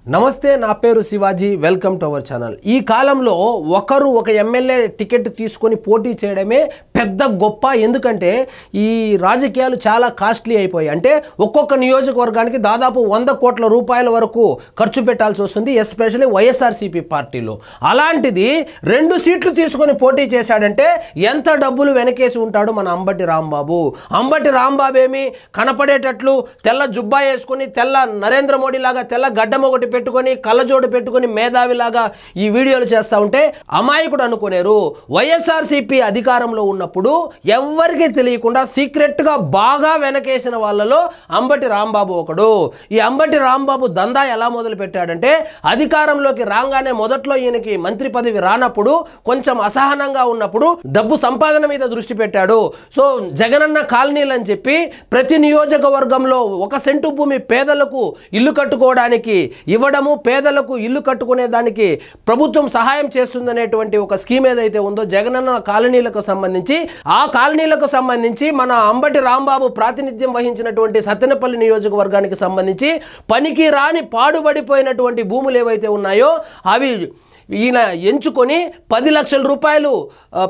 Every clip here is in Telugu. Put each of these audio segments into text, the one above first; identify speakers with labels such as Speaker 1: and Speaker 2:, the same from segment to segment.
Speaker 1: నమస్తే, నా పేరు Shivaji. Welcome to our channel. ఈ కాలంలో ఒకరు ఒక ఎమ్మెల్యే టికెట్ తీసుకొని పోటీ చేయడమే పెద్ద గొప్ప. ఎందుకంటే ఈ రాజకీయాలు చాలా కాస్ట్లీ అయిపోయాయి. అంటే ఒక్కొక్క నియోజకవర్గానికి దాదాపు 100 కోట్ల రూపాయల వరకు ఖర్చు పెట్టాల్సి వస్తుంది, ఎస్పెషల్లీ వైఎస్ఆర్సీపీ పార్టీలో. అలాంటిది 2 సీట్లు తీసుకొని పోటీ చేశాడంటే ఎంత డబ్బులు వెనకేసి ఉంటాడు మన అంబటి రాంబాబు. అంబటి రాంబాబు ఏమి కనపడేటట్లు తెల్ల జుబ్బా వేసుకుని, తెల్ల నరేంద్ర మోడీ లాగా తెల్ల గడ్డం ఒకటి పెట్టుకొని, కళ్ళజోడు పెట్టుకొని మేధావిలాగా ఈ వీడియోలు చేస్తూ ఉంటే అమాయకుడు అనుకునేరు. వైఎస్ఆర్సీపీ అధికారంలో ఉన్నప్పుడు ఎవరికి తెలియకుండా సీక్రెట్గా బాగా వెనకేసిన వాళ్ళలో అంబటి రాంబాబు ఒకడు. ఈ అంబటి రాంబాబు దందా ఎలా మొదలు పెట్టాడంటే, అధికారంలోకి రాగానే మొదట్లో ఈయనకి మంత్రి పదవి రానప్పుడు, కొంచెం అసహనంగా ఉన్నప్పుడు డబ్బు సంపాదన మీద దృష్టి పెట్టాడు. సో జగనన్న కాలనీలు అని చెప్పి ప్రతి నియోజకవర్గంలో 1 సెంటు భూమి పేదలకు ఇల్లు కట్టుకోవడానికి ఇవ్వడము, పేదలకు ఇల్లు కట్టుకునే దానికి ప్రభుత్వం సహాయం చేస్తుందనేటువంటి ఒక స్కీమ్ ఏదైతే ఉందో జగనన్న కాలనీలకు సంబంధించి, ఆ కాలనీలకు సంబంధించి మన అంబటి రాంబాబు ప్రాతినిధ్యం వహించినటువంటి సత్తెనపల్లి నియోజకవర్గానికి సంబంధించి పనికి రాని పాడుబడిపోయినటువంటి భూములు ఏవైతే ఉన్నాయో అవి ఈయన ఎంచుకొని 10 లక్షల రూపాయలు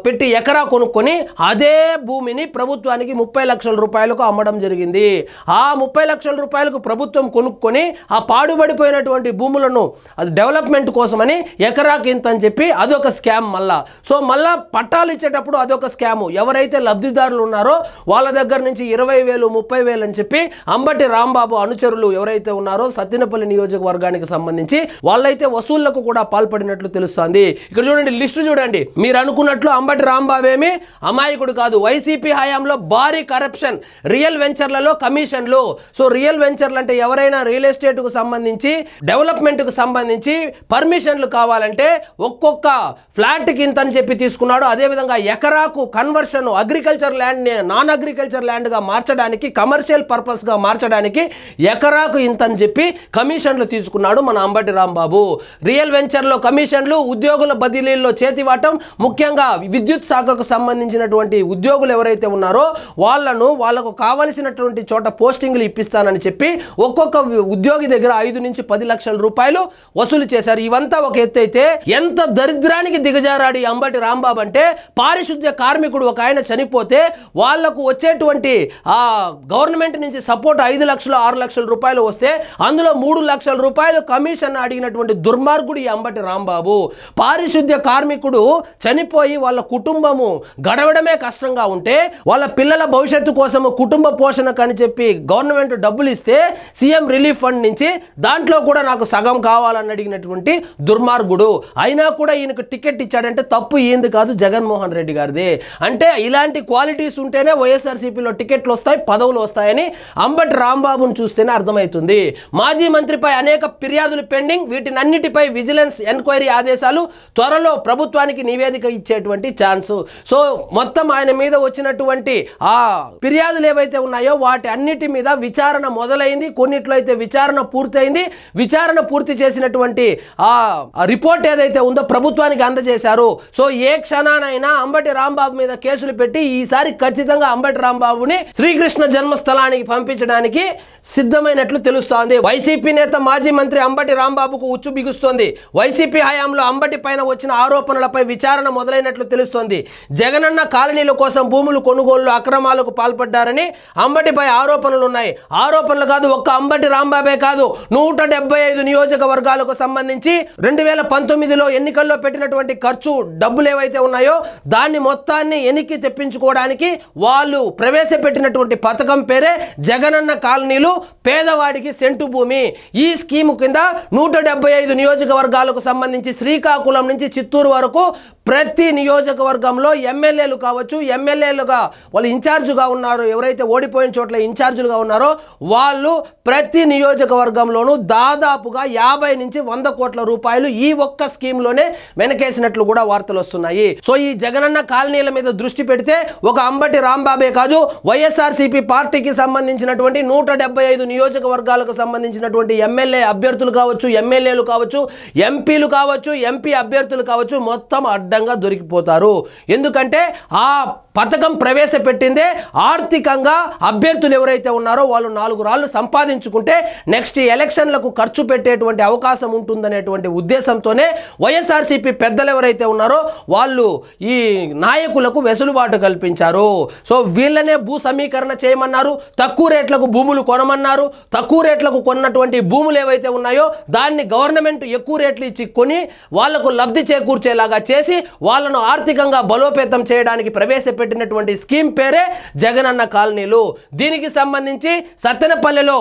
Speaker 1: పెట్టి ఎకరా కొనుక్కొని అదే భూమిని ప్రభుత్వానికి 30 లక్షల రూపాయలకు అమ్మడం జరిగింది. ఆ 30 లక్షల రూపాయలకు ప్రభుత్వం కొనుక్కొని ఆ పాడుబడిపోయినటువంటి భూములను అది డెవలప్మెంట్ కోసమని ఎకరాకి ఇంత అని చెప్పి అదొక స్కామ్. సో మళ్ళా పట్టాలు ఇచ్చేటప్పుడు అదొక స్కాము. ఎవరైతే లబ్ధిదారులు ఉన్నారో వాళ్ళ దగ్గర నుంచి 20,000 30,000 అని చెప్పి అంబటి రాంబాబు అనుచరులు ఎవరైతే ఉన్నారో సత్తెనపల్లి నియోజకవర్గానికి సంబంధించి వాళ్ళైతే వసూళ్లకు కూడా పాల్పడినట్లు తెలుస్తోంది. ఇక్కడ చూడండి, లిస్టు చూడండి. మీరు అనుకున్నట్లు అంబటి రాంబాబు ఏమి అమాయకుడు కాదు. వైసీపీ హయాంలో భారీ కరప్షన్, రియల్ వెంచర్లలో కమిషన్లు. సో రియల్ వెంచర్లు అంటే ఎవరైనా రియల్ ఎస్టేట్ కు సంబంధించి డెవలప్మెంట్ కు సంబంధించి పర్మిషన్లు కావాలంటే ఒక్కొక్క ఫ్లాట్ కి ఇంత అని చెప్పి తీసుకున్నాడు. అదేవిధంగా ఎకరాకు conversion, agriculture land non agriculture land గా మార్చడానికి, కమర్షియల్ పర్పస్ గా మార్చడానికి ఎకరాకు ఇంత అని చెప్పి కమిషన్లు తీసుకున్నాడు మన అంబటి రాంబాబు. రియల్ వెంచర్లో కమిషన్, ఉద్యోగుల బదిలీల్లో చేతివాటం, ముఖ్యంగా విద్యుత్ శాఖకు సంబంధించినటువంటి ఉద్యోగులు ఎవరైతే ఉన్నారో వాళ్ళకు కావలసినటువంటి చోట పోస్టింగ్లు ఇప్పిస్తానని చెప్పి ఒక్కొక్క ఉద్యోగి దగ్గర 5 నుంచి 10 లక్షల రూపాయలు వసూలు చేశారు. ఇవంతా ఒక ఎత్తు అయితే, ఎంత దరిద్రానికి దిగజారాడు ఈ అంబటి రాంబాబు అంటే, పారిశుద్ధ్య కార్మికుడు ఒక ఆయన చనిపోతే వాళ్లకు వచ్చేటువంటి ఆ గవర్నమెంట్ నుంచి సపోర్ట్ 5 లక్షలు 6 లక్షల రూపాయలు వస్తే అందులో 3 లక్షల రూపాయలు కమిషన్ అడిగినటువంటి దుర్మార్గుడు ఈ అంబటి రాంబాబు. పారిశుద్ధ్య కార్మికుడు చనిపోయి వాళ్ళ కుటుంబము గడవడమే కష్టంగా ఉంటే, వాళ్ళ పిల్లల భవిష్యత్తు కోసము కుటుంబ పోషణకు అని చెప్పి గవర్నమెంట్ డబ్బులు ఇస్తే సీఎం రిలీఫ్ ఫండ్ నుంచి దాంట్లో కూడా నాకు సగం కావాలని అడిగినటువంటి దుర్మార్గుడు. అయినా కూడా ఈయనకు టికెట్ ఇచ్చాడంటే తప్పు ఈయనది కాదు, జగన్మోహన్ రెడ్డి గారిది. అంటే ఇలాంటి క్వాలిటీస్ ఉంటేనే వైఎస్ఆర్సీపీలో టికెట్లు వస్తాయి, పదవులు వస్తాయని అంబటి రాంబాబును చూస్తేనే అర్థమవుతుంది. మాజీ మంత్రిపై అనేక ఫిర్యాదులు పెండింగ్, వీటినన్నిటిపై విజిలెన్స్ ఎంక్వైరీ ఆదేశాలు, త్వరలో ప్రభుత్వానికి నివేదిక ఇచ్చేటువంటి ఛాన్స్. సో మొత్తం ఆయన మీద వచ్చినటువంటి ఆ ఫిర్యాదులు ఏవైతే ఉన్నాయో వాటి అన్నిటి మీద విచారణ మొదలైంది. కొన్నిట్లో అయితే విచారణ పూర్తయింది. విచారణ పూర్తి చేసినటువంటి ఆ రిపోర్ట్ ఏదైతే ఉందో ప్రభుత్వానికి అందజేశారు. సో ఏ క్షణానైనా అంబటి రాంబాబు మీద కేసులు పెట్టి ఈసారి ఖచ్చితంగా అంబటి రాంబాబుని శ్రీకృష్ణ జన్మస్థలానికి పంపించడానికి సిద్ధమైనట్లు తెలుస్తోంది. వైసీపీ నేత మాజీ మంత్రి అంబటి రాంబాబుకు ఉచ్చు బిగుస్తోంది. వైసీపీ హయాంలో అంబటి పైన వచ్చిన ఆరోపణలపై విచారణ మొదలైనట్లు తెలుస్తోంది. జగనన్న కాలనీల కోసం భూములు కొనుగోలు అక్రమాలకు పాల్పడ్డారని అంబటిపై ఆరోపణలు ఉన్నాయి. ఆరోపణలు కాదు, ఒక్క అంబటి రాంబాబే కాదు, 175 నియోజకవర్గాలకు సంబంధించి 2019లో ఎన్నికల్లో పెట్టినటువంటి ఖర్చు డబ్బులు ఏవైతే ఉన్నాయో దాన్ని మొత్తాన్ని ఎన్నికకి తెప్పించుకోవడానికి వాళ్ళు ప్రవేశపెట్టినటువంటి పథకం పేరే జగనన్న కాలనీలు, పేదవాడికి సెంటు భూమి. ఈ స్కీము కింద 175 నియోజకవర్గాలకు సంబంధించి శ్రీకాకుళం నుంచి చిత్తూరు వరకు ప్రతి నియోజకవర్గంలో ఎమ్మెల్యేలు కావచ్చు, ఎమ్మెల్యేలుగా వాళ్ళు ఇన్ఛార్జుగా ఉన్నారు, ఎవరైతే ఓడిపోయిన చోట్ల ఇన్ఛార్జులుగా ఉన్నారో వాళ్ళు ప్రతి నియోజకవర్గంలోనూ దాదాపుగా 50 నుంచి 100 కోట్ల రూపాయలు ఈ ఒక్క స్కీమ్లోనే వెనకేసినట్లు కూడా వార్తలు వస్తున్నాయి. సో ఈ జగనన్న కాలనీల మీద దృష్టి పెడితే ఒక అంబటి రాంబాబే కాదు, వైఎస్ఆర్సీపీ పార్టీకి సంబంధించినటువంటి 175 నియోజకవర్గాలకు సంబంధించినటువంటి ఎమ్మెల్యే అభ్యర్థులు కావచ్చు, ఎమ్మెల్యేలు కావచ్చు, ఎంపీలు కావచ్చు, ఎంపీ అభ్యర్థులు కావచ్చు, మొత్తం అడ్డంగా దొరికిపోతారు. ఎందుకంటే ఆ పథకం ప్రవేశపెట్టిందే ఆర్థికంగా అభ్యర్థులు ఎవరైతే ఉన్నారో వాళ్ళు 4 రాళ్ళు సంపాదించుకుంటే నెక్స్ట్ ఎలక్షన్లకు ఖర్చు పెట్టేటువంటి అవకాశం ఉంటుందనేటువంటి ఉద్దేశంతోనే వైఎస్ఆర్సీపీ పెద్దలు ఎవరైతే ఉన్నారో వాళ్ళు ఈ నాయకులకు వెసులుబాటు కల్పించారు. సో వీళ్ళనే భూ సమీకరణ చేయమన్నారు, తక్కువ రేట్లకు భూములు కొనమన్నారు. తక్కువ రేట్లకు కొన్నటువంటి భూములు ఏవైతే ఉన్నాయో దాన్ని గవర్నమెంట్ ఎక్కువ రేట్లు ఇచ్చి కొని వాళ్లకు లబ్ధి చేకూర్చేలాగా చేసి వాళ్ళను ఆర్థికంగా బలోపేతం చేయడానికి ప్రవేశపెట్టినటువంటి స్కీమ్ పేరే జగనన్న కాలనీలు. దీనికి సంబంధించి సత్తెనపల్లిలో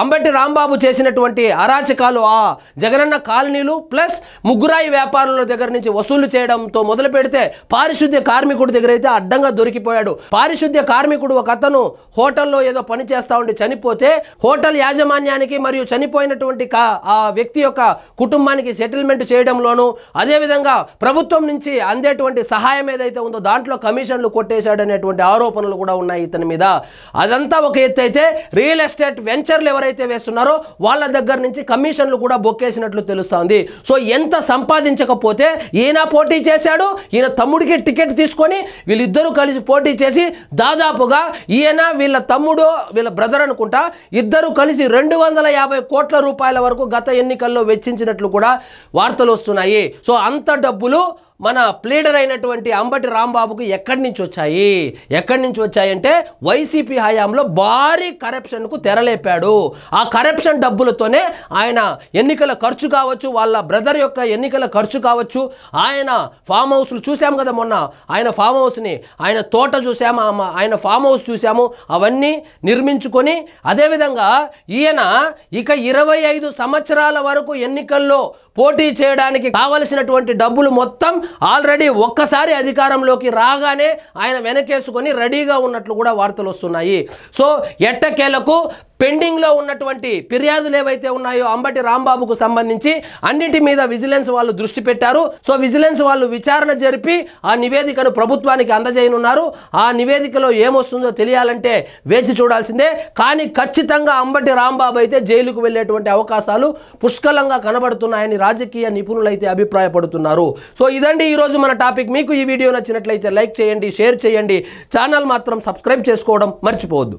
Speaker 1: అంబటి రాంబాబు చేసినటువంటి అరాచకాలు ఆ జగనన్న కాలనీలు ప్లస్ ముగ్గురాయి వ్యాపారుల దగ్గర నుంచి వసూలు చేయడంతో మొదలు పెడితే పారిశుద్ధ్య కార్మికుడి దగ్గర అయితే అడ్డంగా దొరికిపోయాడు. పారిశుద్ధ్య కార్మికుడు ఒక అతను హోటల్లో ఏదో పని చేస్తా ఉండి చనిపోతే హోటల్ యాజమాన్యానికి మరియు చనిపోయినటువంటి ఆ వ్యక్తి యొక్క కుటుంబానికి సెటిల్మెంట్ చేయడంలోనూ అదేవిధంగా ప్రభుత్వం నుంచి అందేటువంటి సహాయం ఏదైతే ఉందో దాంట్లో కమిషన్లు కొట్టేశాడనేటువంటి ఆరోపణలు కూడా ఉన్నాయి ఇతని మీద. అదంతా ఒక ఎత్తు అయితే రియల్ ఎస్టేట్ వెంచర్లు ఎవరైతే వేస్తున్నారో వాళ్ళ దగ్గర నుంచి కమిషన్లు కూడా బొక్కేసినట్లు తెలుస్తోంది. సో ఎంత సంపాదించకపోతే ఈయన పోటీ చేశాడు, ఈయన తమ్ముడికి టికెట్ తీసుకొని వీళ్ళిద్దరూ కలిసి పోటీ చేసి దాదాపుగా ఈయన వీళ్ళ తమ్ముడు వీళ్ళ బ్రదర్ అనుకుంటా ఇద్దరు కలిసి 250 కోట్ల రూపాయల వరకు గత ఎన్నికల్లో వెచ్చించినట్లు కూడా వార్తలు వస్తున్నాయి. సో అంత డబ్బులు మన ప్లీడర్ అయినటువంటి అంబటి రాంబాబుకు ఎక్కడి నుంచి వచ్చాయంటే వైసీపీ హయాంలో భారీ కరప్షన్కు తెరలేపాడు. ఆ కరప్షన్ డబ్బులతోనే ఆయన ఎన్నికల ఖర్చు కావచ్చు, వాళ్ళ బ్రదర్ యొక్క ఎన్నికల ఖర్చు కావచ్చు, ఆయన ఫామ్ హౌస్లు చూసాము కదా మొన్న, ఆయన ఫామ్ హౌస్ని ఆయన తోట చూసాము, ఆయన ఫామ్ హౌస్ చూసాము, అవన్నీ నిర్మించుకొని అదేవిధంగా ఈయన ఇక 25 సంవత్సరాల వరకు ఎన్నికల్లో పోటీ చేయడానికి కావలసినటువంటి డబ్బులు మొత్తం ఆల్రెడీ ఒక్కసారి అధికారంలోకి రాగానే ఆయన వెనకేసుకొని రెడీగా ఉన్నట్లు కూడా వార్తలు వస్తున్నాయి. సో ఎట్టకేలకు పెండింగ్లో ఉన్నటువంటి ఫిర్యాదులు ఏవైతే ఉన్నాయో అంబటి రాంబాబుకు సంబంధించి అన్నింటి మీద విజిలెన్స్ వాళ్ళు దృష్టి పెట్టారు. సో విజిలెన్స్ వాళ్ళు విచారణ జరిపి ఆ నివేదికను ప్రభుత్వానికి అందజేయనున్నారు. ఆ నివేదికలో ఏమొస్తుందో తెలియాలంటే వేచి చూడాల్సిందే. కానీ ఖచ్చితంగా అంబటి రాంబాబు అయితే జైలుకు వెళ్ళేటువంటి అవకాశాలు పుష్కలంగా కనబడుతున్నాయని రాజకీయ నిపుణులు అయితే అభిప్రాయపడుతున్నారు. సో ఇదండి ఈరోజు మన టాపిక్. మీకు ఈ వీడియో నచ్చినట్లయితే లైక్ చేయండి, షేర్ చేయండి, ఛానల్ మాత్రం సబ్స్క్రైబ్ చేసుకోవడం మర్చిపోవద్దు.